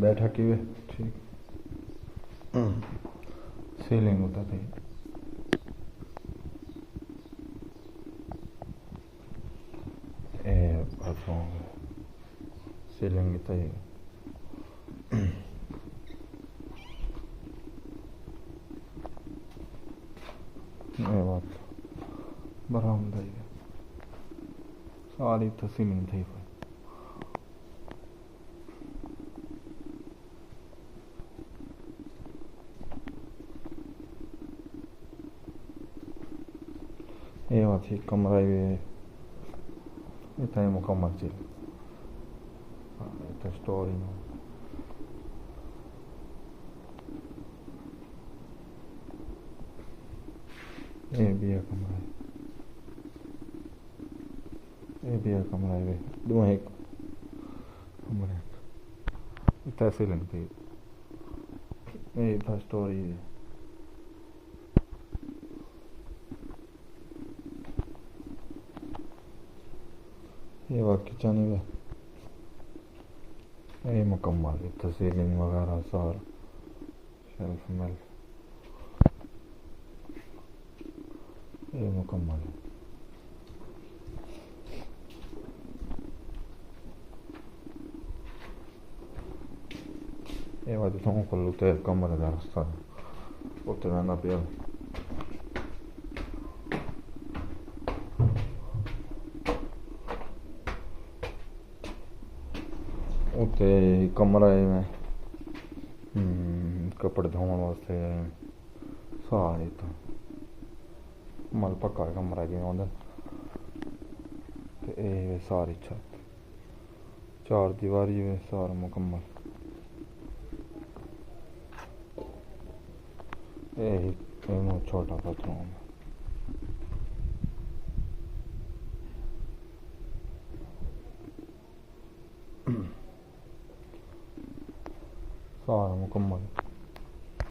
बैठा की वे ठीक सीलिंग होता था सीलिंग था ये बात बरामदा ही सारी तो सीलिंग थी ये बात ही कमरा ये इतना मुकम्मल चीज तो स्टोरी में ये भी है कमरा ये भी है कमरा ये दो एक कमरे इतना सीलिंग थी ये था स्टोरी ये वक्त किचन है ये मुकम्मल इतना सीलिंग वगैरह सार शेल्फ मेल ये मुकम्मल है ये बात तो खुल्लू तेज कमरे का रास्ता उत्ते रहना पिया उत्ते कमरा है में कपड़े धोने वास्ते सारे तो मल पक्का कमरा जी आंदा ते ये सारी छत चार दीवारी है सारा मुकम्मल ये छोटा बाथरूम सारा मुकम्मल